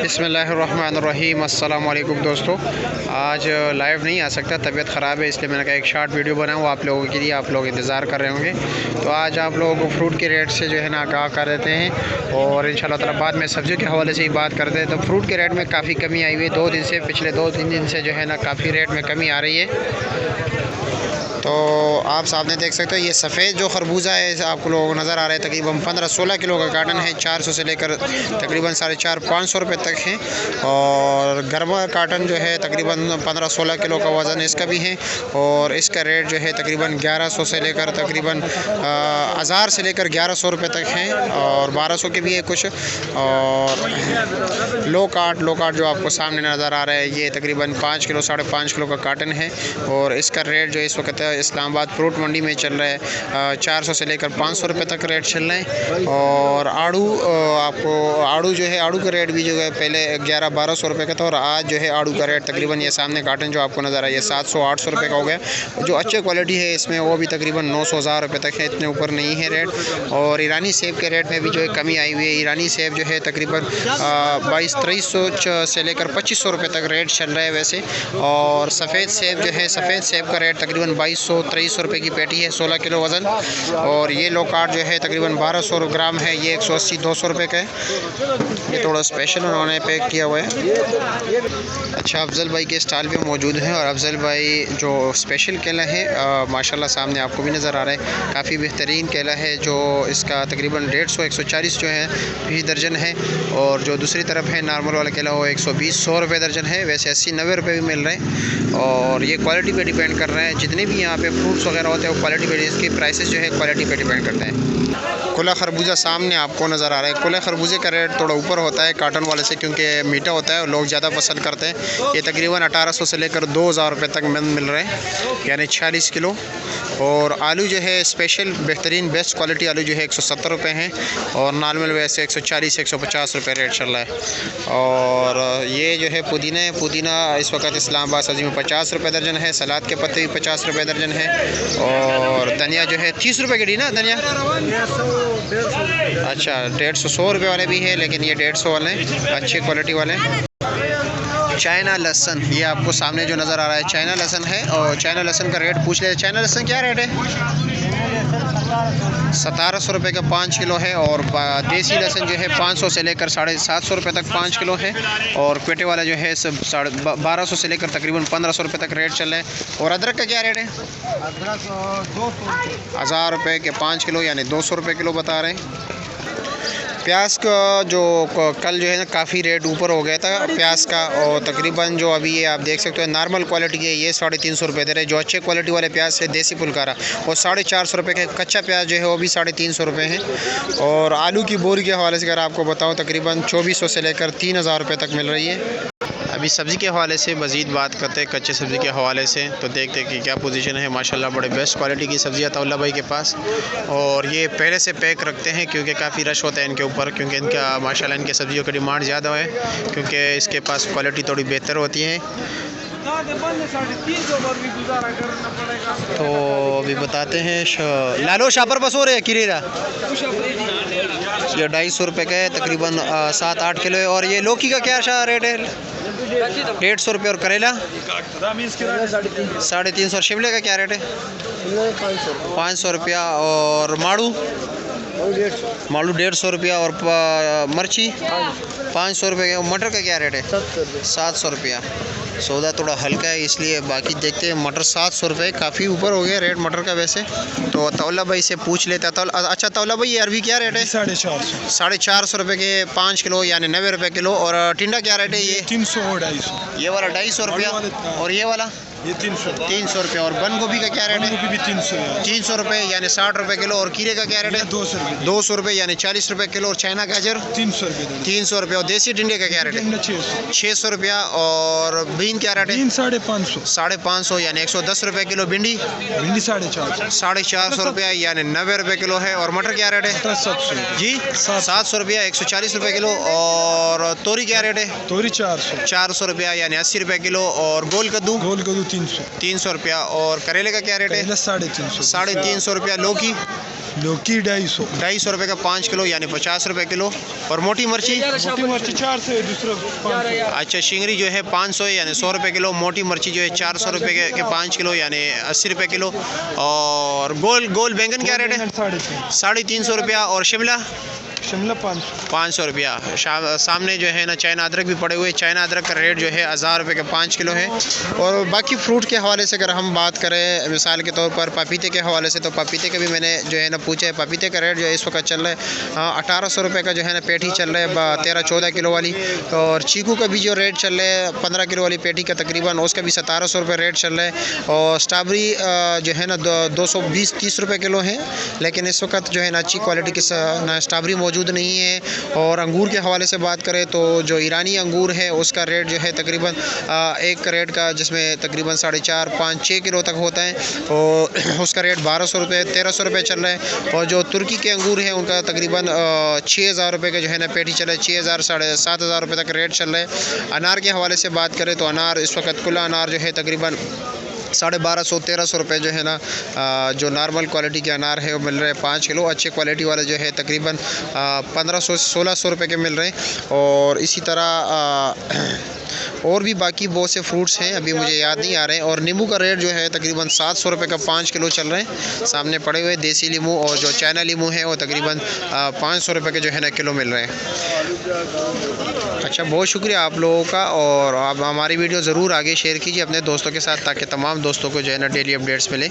बिस्मिल्लाहिर्रहमानिर्रहीम। अस्सलाम वालेकुम दोस्तों, आज लाइव नहीं आ सकता, तबीयत ख़राब है, इसलिए मैंने कहा एक शॉर्ट वीडियो बनाऊँ आप लोगों के लिए। आप लोग इंतज़ार कर रहे होंगे, तो आज आप लोगों को फ्रूट के रेट से जो है ना आगाह कर देते हैं और इंशाल्लाह ताला बाद में सब्ज़ियों के हवाले से ही बात करते हैं। तो फ्रूट के रेट में काफ़ी कमी आई हुई है 2 दिन से, पिछले 2-3 दिन से जो है ना काफ़ी रेट में कमी आ रही है। तो आप सामने देख सकते हो, ये सफ़ेद जो खरबूजा है आपको लोगों को नज़र आ रहा है, तकरीबन 15-16 किलो का कार्टन है। 400 से लेकर तकरीबन 450-500 रुपये तक है। और गर्मा कार्टन जो है तकरीबन 15-16 किलो का वज़न इसका भी है और इसका रेट जो है तकरीबन 1100 से लेकर तकरीबन 1000 से लेकर 1100 रुपये तक है और 1200 के भी है कुछ। और लो कार्ट जो आपको सामने नज़र आ रहा है, ये तकरीबन 5 किलो 5.5 किलो का कार्टन है और इसका रेट जो इस वक्त इस्लामाबाद फ्रूट मंडी में चल रहा है 400 से लेकर 500 रुपये तक रेट चल रहे हैं। और आड़ू जो है, आड़ू का रेट भी जो है पहले 1100-1200 रुपये का था और आज जो है आड़ू का रेट तकरीबन ये सामने कार्टन जो आपको नज़र आ रहा है 700-800 रुपये का हो गया। जो अच्छे क्वालिटी है इसमें वो भी तकरीबन 900-1000 रुपये तक है, इतने ऊपर नहीं है रेट। और ईरानी सेब के रेट में भी जो है कमी आई हुई है। ईरानी सेब जो है तकरीबन 2200-2300 से लेकर 2500 रुपये तक रेट चल रहा है वैसे। और सफ़ेद सेब जो है, सफ़ेद सेब का रेट तकरीबन 2200-2300 रुपये की पेटी है, 16 किलो वज़न। और ये लो कार्ड जो है तकरीबन 1200 ग्राम है, ये 180-200 रुपये का है। ये थोड़ा स्पेशल उन्होंने पैक किया हुआ है। अच्छा, अफजल भाई के स्टॉल पे मौजूद हैं और अफजल भाई जो स्पेशल केला है माशाल्लाह सामने आपको भी नज़र आ रहा है, काफ़ी बेहतरीन केला है। जो इसका तकरीबन 150-140 जो है भी दर्जन है और जो दूसरी तरफ है नॉर्मल वाला केला वो 120-100 रुपये दर्जन है। वैसे 80-90 रुपये भी मिल रहे हैं और ये क्वालिटी पे डिपेंड कर रहा है। जितने भी यहाँ पे फ्रूट्स वगैरह होते हैं वो क्वालिटी पे, इसके प्राइसेस जो है क्वालिटी पे डिपेंड करते हैं। खुला खरबूजा सामने आपको नज़र आ रहा है। खुले खरबूजे का रेट थोड़ा ऊपर होता है कार्टन वाले से, क्योंकि मीठा होता है और लोग ज़्यादा पसंद करते हैं। ये तकरीबन 1800 से लेकर 2000 रुपये तक मिल रहे हैं, यानी 46 किलो। और आलू जो है स्पेशल बेहतरीन बेस्ट क्वालिटी आलू जो है 170 रुपये हैं और नॉर्मल वैसे 140-150 रुपये रेट चल रहा है। और ये जो है पुदीना है, पुदीना इस वक्त इस्लामाबाद सब्ज़ी में 50 रुपये दर्जन है। सलाद के पत्ते भी 50 रुपये दर्जन है। और धनिया जो है 30 रुपये की डी ना धनिया, अच्छा 150-100 रुपये वाले भी है, लेकिन ये 150 वाले अच्छी क्वालिटी वाले। चाइना लहसुन, ये आपको सामने जो नज़र आ रहा है चाइना लहसुन है और चाइना लहसुन का रेट पूछ ले। चाइना लहसुन क्या रेट है? 1700 रुपये का 5 किलो है। और देसी लहसुन जो है 500 से लेकर 750 रुपये तक 5 किलो है। और क्वेटे वाला जो है सब 1200 से लेकर तकरीबन 1500 रुपये तक रेट चल रहा है। और अदरक का क्या रेट है? अदरक 200 1000 रुपये के 5 किलो, यानी 200 रुपये किलो बता रहे हैं। प्याज का जो कल जो है ना काफ़ी रेट ऊपर हो गया था प्याज का, और तकरीबन जो अभी ये आप देख सकते हो नॉर्मल क्वालिटी है, ये 350 रुपये दे रहे हैं। जो अच्छे क्वालिटी वाले प्याज है देसी पुलकारा और 450 रुपये का कच्चा प्याज जो है वो भी 350 रुपये है। और आलू की बोरी के हवाले से अगर आपको बताऊँ तकरीबन 2400 से लेकर 3000 रुपये तक मिल रही है। अभी सब्ज़ी के हवाले से मज़ीद बात करते हैं, कच्चे सब्ज़ी के हवाले से, तो देखते हैं कि क्या पोजीशन है। माशाल्लाह बड़े बेस्ट क्वालिटी की सब्ज़ी है तौला भाई के पास और ये पहले से पैक रखते हैं क्योंकि काफ़ी रश होता है इनके ऊपर, क्योंकि इनका माशाल्लाह इनके सब्ज़ियों की डिमांड ज़्यादा है क्योंकि इसके पास क्वालिटी थोड़ी बेहतर होती है। तो अभी बताते हैं लालो शापर बस हो रहे किरेरा, ये 250 रुपये का है, तकरीबन 7-8 किलो है। और ये लौकी का क्या रेट है? 150 रुपये। और करेला 350। और शिमले का क्या रेट है? 500 रुपया। और माड़ू 150 रुपया। और मिर्ची 500 रुपये। मटर का क्या रेट है? 700 रुपया। सौदा थोड़ा हल्का है इसलिए, बाकी देखते हैं। मटर 700 रुपये, काफ़ी ऊपर हो गया रेट मटर का वैसे। तो तौला भाई से पूछ लेता है। अच्छा तौला भाई, ये अरबी क्या रेट है? 450 रुपये के 5 किलो, यानी 90 रुपये किलो। और टिंडा क्या रेट है? ये 300-250। ये वाला 250 रुपया। और ये वाला ये 300 रुपये। और बंद गोभी का क्या रेट है? 300 रुपये, यानी 60 रुपये किलो। और खीरे का क्या रेट है? 200 रुपये, यानी 40 रुपये किलो। और चाइना गाजर 300 रुपये। और देसी टिंडे का क्या रेट है? 600 रुपया। और बीन क्या रेट है? 550, यानी 110 रुपये किलो। भिंडी 450 रुपया, यानी 90 रुपये किलो है। और मटर क्या रेट है? जी 700 रुपया, 140 रुपये किलो। और तोरी क्या रेट है? 400 रुपया, यानी 80 रुपये किलो। और गोल कद्दू 300 रुपया। और करेले का क्या रेट है? 350 रुपया। लौकी लौकी 250, 250 रुपये का 5 किलो यानी 50 रुपये किलो। और मोटी मिर्ची? मोटी मिर्ची 400 है, दूसरा 500। अच्छा, शिंगरी जो है 500 यानी 100 रुपये किलो। मोटी मिर्ची जो है 400 रुपये के 5 किलो यानी 80 रुपये किलो। और गोल बैंगन क्या रेट है? 350 रुपया। और शिमला? शिमला 500 रुपया। सामने जो है ना चाइना अदरक भी पड़े हुए। चाइना अदरक का रेट जो है 1000 रुपये के 5 किलो है। और बाकी फ्रूट के हवाले से अगर हम बात करें, मिसाल के तौर पर पपीते के हवाले से, तो पपीते के भी मैंने जो है ना पूछा है। पपीते का रेट जो है इस वक्त चल रहा है 1800 रुपये का जो है ना पेटी चल रहा है 13-14 किलो वाली। और चीकू का भी जो रेट चल रहा है 15 किलो वाली पेटी का तकरीबन, उसका भी 1700 रुपये रेट चल रहा है। और स्ट्रॉबेरी जो है ना 220-30 रुपये किलो है। लेकिन इस वक्त जो है ना अच्छी क्वालिटी की स्ट्रॉबेरी मौजूद नहीं है। और अंगूर के हवाले से बात करें तो जो ईरानी अंगूर है उसका रेट जो है तकरीबन एक रेट का, जिसमें तकरीबन 4.5-5-6 किलो तक होता है, और उसका रेट 1200 रुपये 1300 रुपये चल रहा है। और जो तुर्की के अंगूर हैं उनका तकरीबन 6000 रुपये का जो है ना पेटी चल रहा है। 6000-7,500 रुपये तक रेट चल रहा है। अनार के हवाले से बात करें तो अनार इस वक्त खुला अनार जो है तकरीबन 1250-1300 रुपये जो है ना जो नॉर्मल क्वालिटी के अनार है वो मिल रहे हैं 5 किलो। अच्छे क्वालिटी वाले जो है तकरीबन 1500-1600 रुपये के मिल रहे हैं। और इसी तरह और भी बाकी बहुत से फ्रूट्स हैं, अभी मुझे याद नहीं आ रहे हैं। और नींबू का रेट जो है तकरीबन 700 रुपये का 5 किलो चल रहे हैं। सामने पड़े हुए देसी नींबू और जो चाइना नींबू है वो तकरीबन 500 रुपये के जो है ना किलो मिल रहे हैं। अच्छा, बहुत शुक्रिया आप लोगों का। और आप हमारी वीडियो ज़रूर आगे शेयर कीजिए अपने दोस्तों के साथ, ताकि तमाम दोस्तों को जो है ना डेली अपडेट्स मिले।